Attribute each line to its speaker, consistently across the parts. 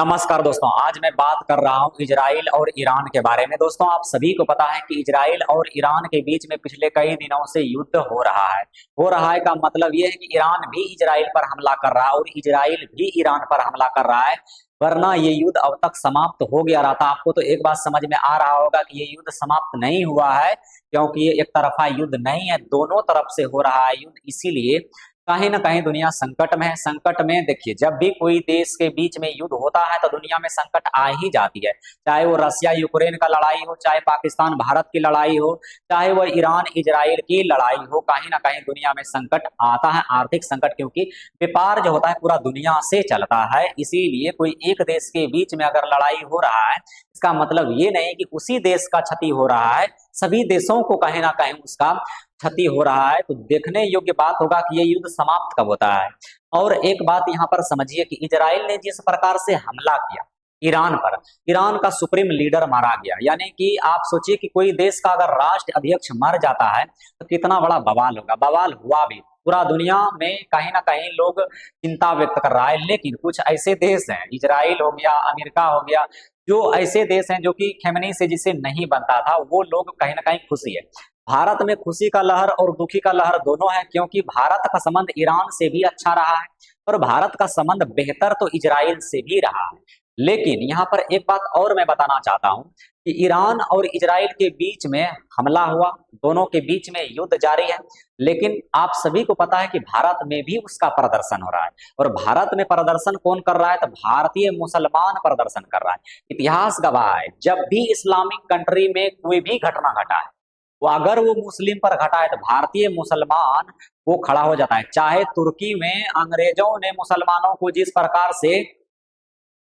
Speaker 1: नमस्कार दोस्तों, आज मैं बात कर रहा हूं इजराइल और ईरान के बारे में। दोस्तों, आप सभी को पता है कि इजराइल और ईरान के बीच में पिछले कई दिनों से युद्ध हो रहा है। हो रहा है का मतलब यह है कि ईरान भी इजराइल पर हमला कर रहा है और इजराइल भी ईरान पर हमला कर रहा है। वरना ये युद्ध अब तक समाप्त हो गया रहता। आपको तो एक बात समझ में आ रहा होगा कि ये युद्ध समाप्त नहीं हुआ है, क्योंकि ये एक तरफा युद्ध नहीं है, दोनों तरफ से हो रहा है युद्ध। इसीलिए कहीं ना कहीं दुनिया संकट में है। संकट में देखिए, जब भी कोई देश के बीच में युद्ध होता है तो दुनिया में संकट आ ही जाती है। चाहे वो रसिया यूक्रेन का लड़ाई हो, चाहे पाकिस्तान भारत की लड़ाई हो, चाहे वो ईरान इजराइल की लड़ाई हो, कहीं ना कहीं दुनिया में संकट आता है। आर्थिक संकट, क्योंकि व्यापार जो होता है पूरा दुनिया से चलता है। इसीलिए कोई एक देश के बीच में अगर लड़ाई हो रहा है, इसका मतलब ये नहीं कि उसी देश का क्षति हो रहा है, सभी देशों को कहीं ना कहीं उसका क्षति हो रहा है। तो देखने योग्य बात होगा कि ये युद्ध समाप्त कब होता है। और एक बात यहाँ पर समझिए कि इजराइल ने जिस प्रकार से हमला किया ईरान पर, ईरान का सुप्रीम लीडर मारा गया। यानी कि आप सोचिए कि कोई देश का अगर राष्ट्र अध्यक्ष मर जाता है तो कितना बड़ा बवाल होगा। बवाल हुआ भी, पूरा दुनिया में कहीं ना कहीं लोग चिंता व्यक्त कर रहा है। लेकिन कुछ ऐसे देश हैं, इजराइल हो गया, अमेरिका हो गया, जो ऐसे देश हैं जो कि खेमनी से जिसे नहीं बनता था, वो लोग कहीं ना कहीं खुशी है। भारत में खुशी का लहर और दुखी का लहर दोनों है, क्योंकि भारत का संबंध ईरान से भी अच्छा रहा है और भारत का संबंध बेहतर तो इजराइल से भी रहा है। लेकिन यहाँ पर एक बात और मैं बताना चाहता हूँ कि ईरान और इजराइल के बीच में हमला हुआ, दोनों के बीच में युद्ध जारी है। लेकिन आप सभी को पता है कि भारत में भी उसका प्रदर्शन हो रहा है। और भारत में प्रदर्शन कौन कर रहा है? तो भारतीय मुसलमान प्रदर्शन कर रहा है। इतिहास गवाह है, जब भी इस्लामिक कंट्री में कोई भी घटना घटा है, वो अगर वो मुस्लिम पर घटा है तो भारतीय मुसलमान वो खड़ा हो जाता है। चाहे तुर्की में अंग्रेजों ने मुसलमानों को जिस प्रकार से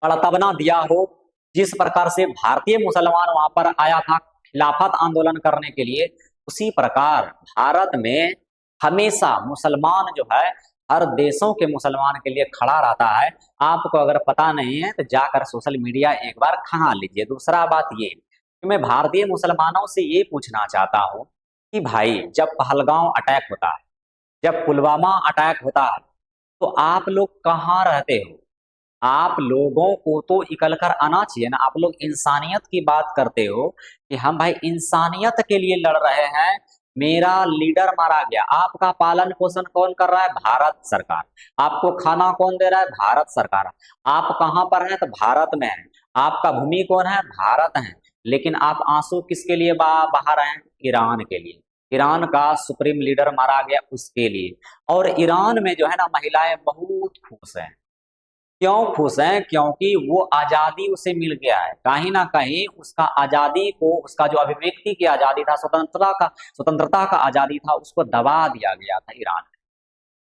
Speaker 1: कड़तबना दिया हो, जिस प्रकार से भारतीय मुसलमान वहां पर आया था खिलाफत आंदोलन करने के लिए, उसी प्रकार भारत में हमेशा मुसलमान जो है हर देशों के मुसलमान के लिए खड़ा रहता है। आपको अगर पता नहीं है तो जाकर सोशल मीडिया एक बार खंगाल लीजिए। दूसरा बात ये कि मैं भारतीय मुसलमानों से ये पूछना चाहता हूँ कि भाई, जब पहलगांव अटैक होता है, जब पुलवामा अटैक होता है, तो आप लोग कहाँ रहते हो? आप लोगों को तो निकल कर आना चाहिए ना। आप लोग इंसानियत की बात करते हो कि हम भाई इंसानियत के लिए लड़ रहे हैं, मेरा लीडर मारा गया। आपका पालन पोषण कौन कर रहा है? भारत सरकार। आपको खाना कौन दे रहा है? भारत सरकार। आप कहाँ पर हैं? तो भारत में है। आपका भूमि कौन है? भारत है। लेकिन आप आंसू किसके लिए बहा रहे हैं? ईरान के लिए। ईरान का सुप्रीम लीडर मारा गया उसके लिए। और ईरान में जो है ना, महिलाएं बहुत खुश हैं। क्यों खुश हैं? क्योंकि वो आजादी उसे मिल गया है। कहीं ना कहीं उसका आजादी को, उसका जो अभिव्यक्ति की आजादी था, स्वतंत्रता का आजादी था, उसको दबा दिया गया था ईरान में।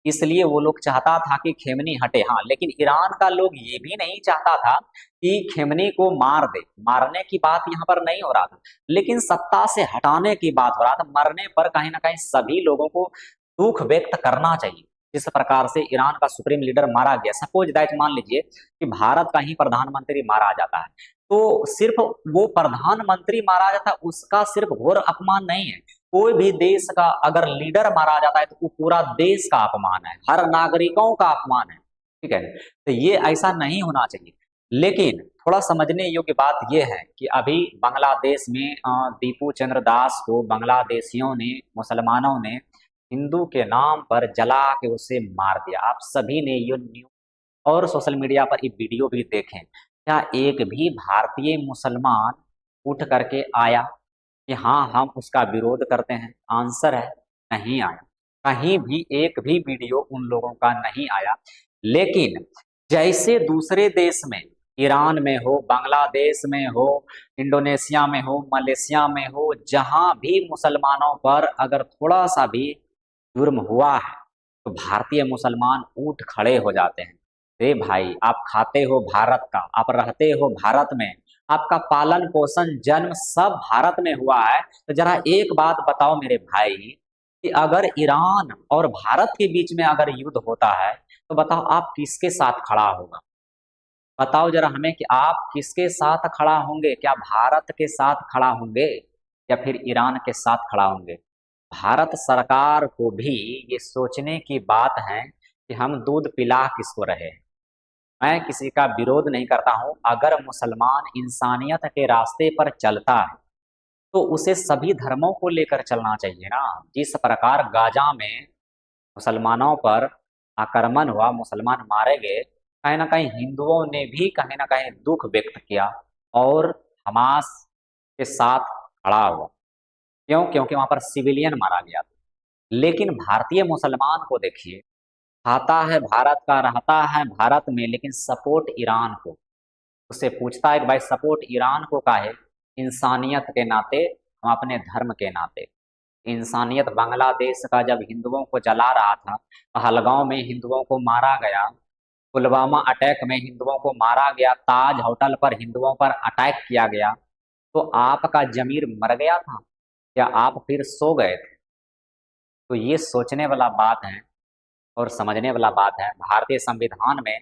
Speaker 1: इसलिए वो लोग चाहता था कि खेमनी हटे। हाँ, लेकिन ईरान का लोग ये भी नहीं चाहता था कि खेमनी को मार दे। मारने की बात यहाँ पर नहीं हो रहा था, लेकिन सत्ता से हटाने की बात हो रहा था। मरने पर कहीं ना कहीं सभी लोगों को दुख व्यक्त करना चाहिए। जिस प्रकार से ईरान का सुप्रीम लीडर मारा गया, सपोज दैट मान लीजिए कि भारत का ही प्रधानमंत्री मारा जाता है, तो सिर्फ वो प्रधानमंत्री मारा जाता है, उसका सिर्फ घोर अपमान नहीं है। कोई भी देश का अगर लीडर मारा जाता है तो वो पूरा देश का अपमान है, हर नागरिकों का अपमान है। ठीक है, तो ये ऐसा नहीं होना चाहिए। लेकिन थोड़ा समझने योग्य बात यह है कि अभी बांग्लादेश में दीपू चंद्र दास को बांग्लादेशियों ने, मुसलमानों ने हिंदू के नाम पर जला के उसे मार दिया। आप सभी ने ये न्यूज और सोशल मीडिया पर ये वीडियो भी देखें। क्या एक भी भारतीय मुसलमान उठ करके आया कि हाँ हम उसका विरोध करते हैं? आंसर है नहीं आया। कहीं भी एक भी वीडियो उन लोगों का नहीं आया। लेकिन जैसे दूसरे देश में, ईरान में हो, बांग्लादेश में हो, इंडोनेशिया में हो, मलेशिया में हो, जहां भी मुसलमानों पर अगर थोड़ा सा भी जुर्म हुआ है तो भारतीय मुसलमान उठ खड़े हो जाते हैं। रे भाई, आप खाते हो भारत का, आप रहते हो भारत में, आपका पालन पोषण जन्म सब भारत में हुआ है। तो जरा एक बात बताओ मेरे भाई कि अगर ईरान और भारत के बीच में अगर युद्ध होता है तो बताओ आप किसके साथ खड़ा होगा? बताओ जरा हमें कि आप किसके साथ खड़ा होंगे? क्या भारत के साथ खड़ा होंगे या फिर ईरान के साथ खड़ा होंगे? भारत सरकार को भी ये सोचने की बात है कि हम दूध पिला किसको रहे हैं। मैं किसी का विरोध नहीं करता हूं। अगर मुसलमान इंसानियत के रास्ते पर चलता है तो उसे सभी धर्मों को लेकर चलना चाहिए ना। जिस प्रकार गाजा में मुसलमानों पर आक्रमण हुआ, मुसलमान मारे गए, कहीं ना कहीं हिंदुओं ने भी कहीं ना कहीं दुख व्यक्त किया और हमास के साथ खड़ा हुआ। क्यों? क्योंकि वहां पर सिविलियन मारा गया था। लेकिन भारतीय मुसलमान को देखिए, खाता है भारत का, रहता है भारत में, लेकिन सपोर्ट ईरान को। उससे पूछता है कि भाई सपोर्ट ईरान को का है? इंसानियत के नाते, हम अपने धर्म के नाते। इंसानियत बांग्लादेश का जब हिंदुओं को जला रहा था, पहलगांव में हिंदुओं को मारा गया, पुलवामा अटैक में हिंदुओं को मारा गया, ताज होटल पर हिंदुओं पर अटैक किया गया, तो आपका जमीर मर गया था या आप फिर सो गए थे? तो ये सोचने वाला बात है और समझने वाला बात है। भारतीय संविधान में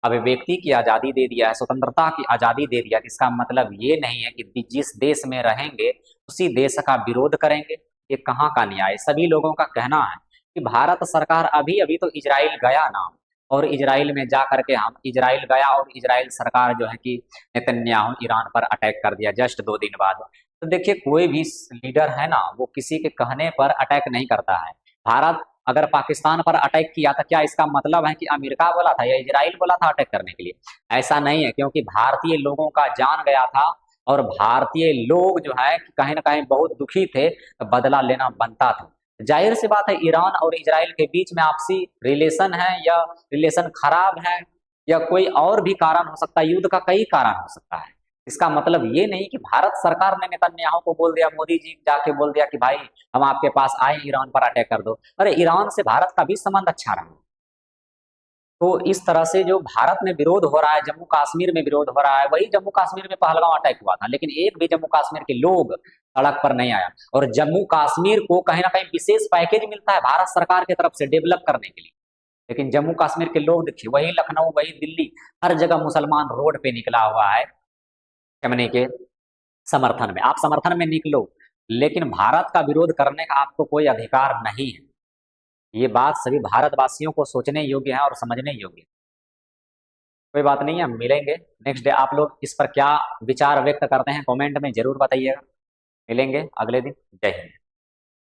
Speaker 1: अभिव्यक्ति की आज़ादी दे दिया है, स्वतंत्रता की आज़ादी दे दिया। इसका मतलब ये नहीं है कि जिस देश में रहेंगे उसी देश का विरोध करेंगे। ये कहाँ का न्याय? सभी लोगों का कहना है कि भारत सरकार अभी अभी तो इजराइल गया ना, और इजराइल में जा करके हम इजराइल गया और इजराइल सरकार जो है कि नेतन्याहू ईरान पर अटैक कर दिया जस्ट 2 दिन बाद। तो देखिए, कोई भी लीडर है ना, वो किसी के कहने पर अटैक नहीं करता है। भारत अगर पाकिस्तान पर अटैक किया था, क्या इसका मतलब है कि अमेरिका बोला था या इजराइल बोला था अटैक करने के लिए? ऐसा नहीं है, क्योंकि भारतीय लोगों का जान गया था और भारतीय लोग जो है कि कहीं ना कहीं बहुत दुखी थे, तो बदला लेना बनता था। जाहिर सी बात है, ईरान और इजराइल के बीच में आपसी रिलेशन है या रिलेशन खराब है या कोई और भी कारण हो सकता है, युद्ध का कई कारण हो सकता है। इसका मतलब ये नहीं कि भारत सरकार ने नेतन्याहू को बोल दिया, मोदी जी जाके बोल दिया कि भाई हम आपके पास आए, ईरान पर अटैक कर दो। अरे ईरान से भारत का भी संबंध अच्छा रहा। तो इस तरह से जो भारत में विरोध हो रहा है, जम्मू कश्मीर में विरोध हो रहा है, वही जम्मू कश्मीर में पहलगांव अटैक हुआ था, लेकिन एक भी जम्मू कश्मीर के लोग सड़क पर नहीं आया। और जम्मू कश्मीर को कहीं ना कहीं विशेष पैकेज मिलता है भारत सरकार की तरफ से डेवलप करने के लिए, लेकिन जम्मू कश्मीर के लोग देखिए, वही लखनऊ, वही दिल्ली, हर जगह मुसलमान रोड पे निकला हुआ है चमने के समर्थन में। आप समर्थन में निकलो, लेकिन भारत का विरोध करने का आपको कोई अधिकार नहीं है। ये बात सभी भारतवासियों को सोचने योग्य है और समझने योग्य है। कोई बात नहीं है, हम मिलेंगे नेक्स्ट डे। आप लोग इस पर क्या विचार व्यक्त करते हैं कमेंट में जरूर बताइएगा। मिलेंगे अगले दिन। जय हिंद।